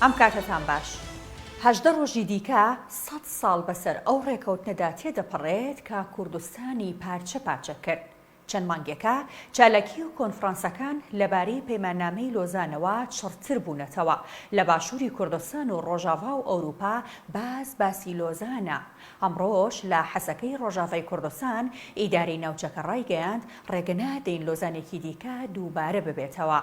ئەم کاتتان باش. 18 ڕۆژی دیکە 100 ساڵ بەسەر ئەو ڕێکەوتنەدا تێدەپەڕێت کە کوردستانی پارچە پارچە کرد. چەند مانگێکە چالاکی و کۆنفرانسەکان لەبارەی پەیماننامەی لۆزانەوە چڕتر بوونەتەوە. لە باشووری کوردستان و ڕۆژاوا و ئەوروپا باسی لۆزانە. ئەمڕۆژ لە حەسەکەی ڕۆژاوای کوردستان ئیدارەی ناوچەکە ڕایگەیاند ڕێگەنادەین لۆزانێکی دیکە دووبارە ببێتەوە.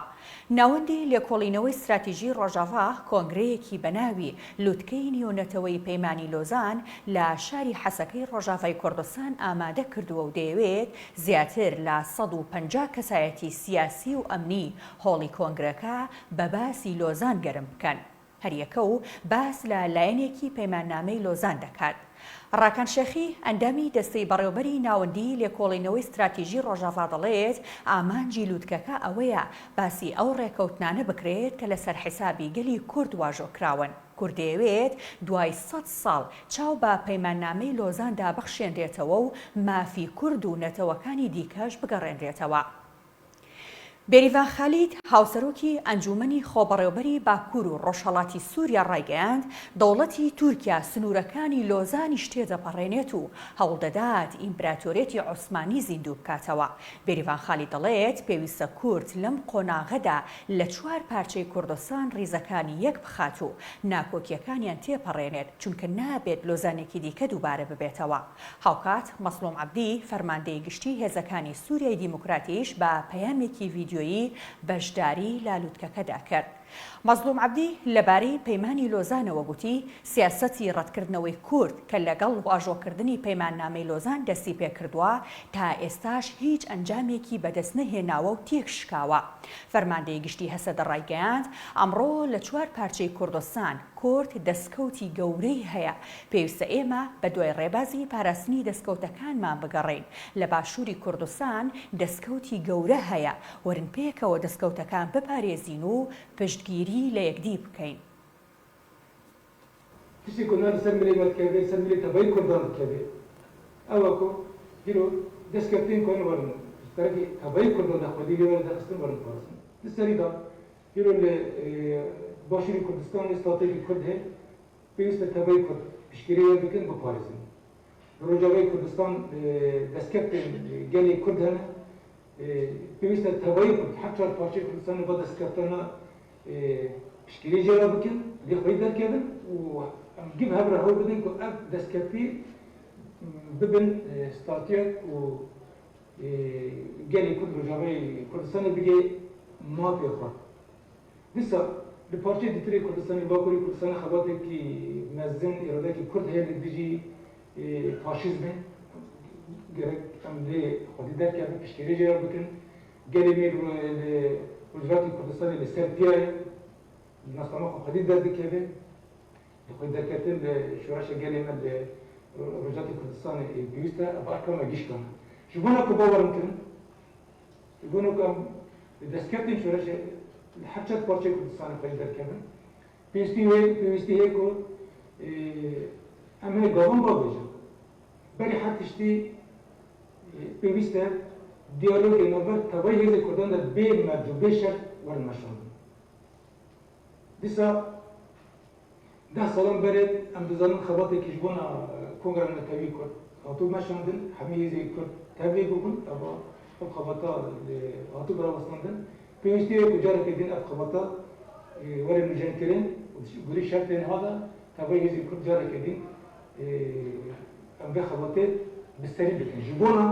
ناوەندی لێکۆڵینەوەی استراتیژی ڕۆژاوا کۆنگرەیەکی بەناوی لووتکەی نیۆنەتەوەی پەیمانی لۆزان لە شاری حەسەکەی ڕۆژاوای کوردستان ئامادە کردووە و دەیەوێت زیاتر لە 150 کەسایەتی سیاسی و ئەمنی هۆڵی کۆنگرەکە بە باسی لۆزان گەرم بکەن. هەریەکە و باس لە لایەنێکی پەیماننامەی لۆزان دەکات. ڕاکان شێخی ئەندامی دەستەی بەڕێوەبەری ناوەندی لێکۆڵینەوەی استراتیژی ڕۆژاوا دەڵێت ئامانجی لووتکەکە ئەوەیە باسی ئەو ڕێکەوتنانە بکرێت کە لەسەر حیسابی گەلی کورد واژۆکراون. کورد دەیەوێت دوای 100 ساڵ چاو بە پەیماننامەی لۆزاندا بەخشێنرێتەوە و مافی کورد و نەتەوەکانی دیکەش بگەڕێنرێتەوە. بێریڤان خالید هاوسەرۆکی ئەنجومەنی خۆبەڕێوەبەری باکوور و ڕۆژهەڵاتی سووریا ڕایگەیاند دەوڵەتی تورکیا سنوورەکانی لۆزانیش تێدەپەڕێنێت و هەوڵدەدات ئیمپراتۆریەتی عوسمانی زیندوو بکاتەوە. بێریڤان خالید دەڵێت پێویستە کورد لەم قۆناغەدا لە 4 پارچەی کوردستان ڕیزەکانی یەک بخات و ناکۆکیەکانیان تێپەڕێنێت چونکە نابێت لۆزانێکی دیکە دووبارە ببێتەوە. هاوکات مەسلوم عەبدی فەرماندەی گشتی هێزەکانی سووریای دیموکراتیش بە پەیامێکی ڤیدیۆیی بەشداری لە لووتکەکەدا کرد. مەزلوم عەبدی لەبارەی پەیمانی لۆزانەوە گوتی سیاسەتی ڕەتکردنەوەی کورد کە لەگەڵ واژۆکردنی پەیماننامەی لۆزان دەستی پێکردووە تا ئێستاش هیچ ئەنجامێکی بەدەست نەهێناوە و تێکشکاوە. فەرماندەی گشتی هەسەدە ڕایگەیاند ئەمڕۆ لە 4 پارچەی کوردستان کورد دەستکەوتی گەورەی هەیە. پێویستە ئێمە بە دوای ڕێبازی پاراستنی دەستکەوتەکانمان بگەڕێین. لە باشووری کوردستان دەستکەوتی گەورە هەیە. وەرن پێکەوە دەستکەوتەکان بپارێزین و پشتگیری لە یەکدی بکەین. تشتی کنار سەر ملێ وەتکەوێ سەر ملێ تەبەی کوردان بکەوێ ئەوەکو هیرۆ دەستکەوتین کۆن وەرن تەرەفی تەبەی کوردان دەخوەدی لێ وەرە دەخستن وەرن پارێزن لەسەریدا هیرۆ لە باشووری کوردستان ئێستاتێکی کورد هەیە پێویستە تەبەی کورد پشتگیری وەر بکەن بپارێزن. ڕۆژاوای کوردستان دەستکەوتن گەلی کورد هەنە پێویستە تەبەی کورد حەق 4 پارچەی کوردستان بە دەستکەوتنە پشتگیری جێرا بکەن لێ خۆی دەرکەبن و گیب هەبرە هەوڵ بدەن کە ئەم دەستکەوتی ببن ستاتیەک و گەلی کورد ڕۆژاوای کوردستانە بگێ مافێ خوا. دیسا li parçeyê dîtirê Kurdistanê Bakurê Kurdistanê xebatekî mezin îradekî Kurd heye li dijî faşîzmê gerek em lê xwedî derkevin piştgirî jêra bikin gelê mêr li Rojhilatê Kurdistanê li ser piyayê li navstema xwe xwedî derdikeve li xwe derketin li şoreşa gelê me li Rojhilatê Kurdistanê pêwîst e ev erkama gîşkan ji bo ne ku bawerim kirin ji bo ne ku em li destkeftên şoreşê حتی 4 پارچەی کوردستان خۆی دەرکەون پێویستی هەیە کە ئەم هەیە گاوان بابێژن بەری هەر تشتی پێویستە دیالۆگی ناوبەر تەوای هێزی کورداندا بێ مەرج و بێ شەر وەرمەشاندن. دیسا 10 ساڵان بەرێت ئەم دەزانن خەباتێکی ji بۆنا کۆنگرا نەتەوی کورد هاتوو مەشاندن هەموو هێزی کورد تەبلیغ بوون ئەوە ئەو خەباتا هاتوو بەراوەستاندن پێویستی هەیە ku carekê din ev xebata were nûjenkirin gurî şertên hada tevayê hêzê Kurd carekê din em vê xebatê bi serî bikin ji bo na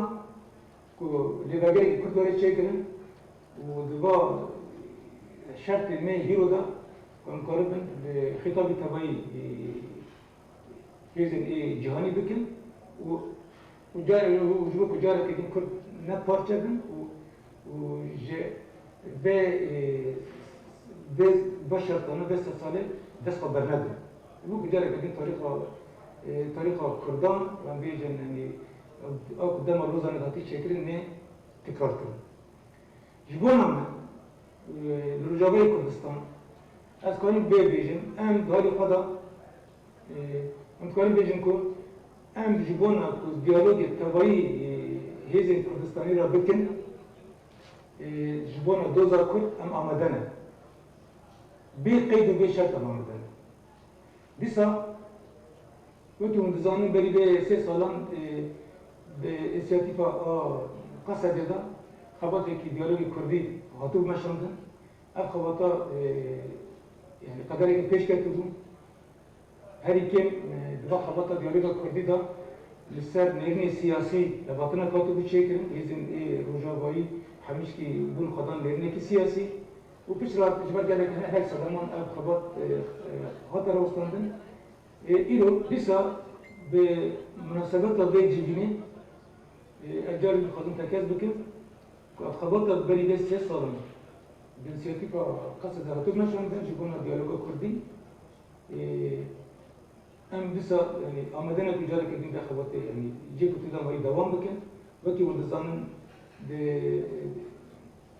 ku lêvegerekî Kurd were çêkirin û di va şertên me hîro da ku em karibin li xîtabî tevayî hêzên ê cîhanî bikin û ji bo ku carekê din Kurd ne parçe bin û ji ve şartlarına ve sesale dest xwe bernedin. Bu güzel bir tariha Kurdan ve bêjin yani ew dema lozanê hatî çêkirin ne tekrar kirin. Ji bo me li Rojavayê Kurdistan ez karim bêbêjim em dalî xwe da em karim bêjin ku em ji bo na ku diyalogê tevayî hêzên Kurdistanî ra bikin ji bo na doza Kurd em amade ne. بقيد وبشرط تماما ديسا وقتی اون دزانم بری به 3 سالان به انسیاتیفا قصد دا خباتی که دیالوگ کردی هاتو مشاندن اف خباتا يعني قدر که پیش کرد بود هری که دو خباتا دیالوگ کردی دا لسر نرنی سیاسی لباطنا کاتو بچه کرن ایزن روجاوایی همیش که بون خدان نرنی که سیاسی و پیش را اجبار کرده که هر سلمان اف خبات هات را وستاندن ایرو دیسا به مناسبت به جیبینی اجار خودم تکز بکن که خبات بری به 3 سالان جنسیتی که قصد هاتو نشوندن جبونا دیالوگا کردی ام دیسا یعنی آمدن تجاری کردن به خبات یعنی جی کتی دام هایی دوام بکن وقتی وردزانن ده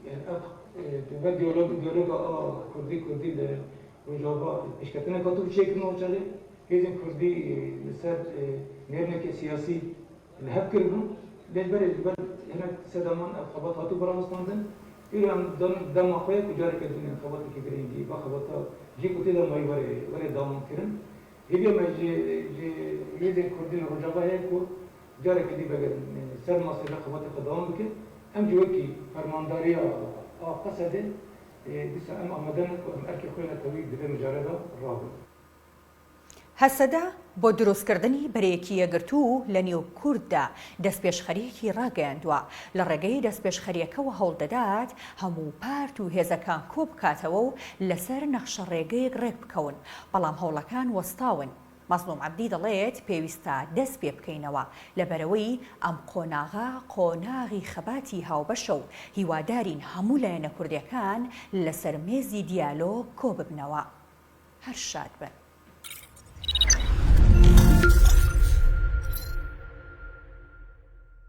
یعنی اف دیالوگا کردی ده روجابا اشکتنه کاتو بچه کنو چاله هیزن کردی لسر نرنه که سیاسی لحب کردن لیش بره هنه سدامان خبات هاتو برامستاندن ایرو هم دام آخواه کجاره کردن خباتی که برینگی با خباتا جی کتی دام هایی وره دامان کرن هیدیو ما هیزن کردی روجابا هی که جاره کردی بگر سر ماسیلا خباتی خداوان بکن هم جوه که فرمانداری قصده دیسا ام آمدن ارکی خوینا توی دبه مجارده رابط هەسەدا بۆ دروستکردنی بەرەیەکی یەکگرتوو لە نێو کورددا دەستپێشخەریەکی ڕاگەیاندووە لە ڕێگەی دەستپێشخەریەکەوە هەوڵدەدات هەموو پارت و هێزەکان کۆ بکاتەوە و لەسەر نەخشە ڕێگەیەک ڕێک بکەون بەڵام هەوڵەکان وەستاون مەزلوم عەبدی دەڵێت پێویستە دەست پێ بکەینەوە لەبەرەوەی ئەم قۆناغا قۆناغی خەباتی هاوبەشە و هیوادارین هەموو لایەنە کوردیەکان لەسەر مێزی دیالۆگ کۆ ببنەوە هەر شاد بن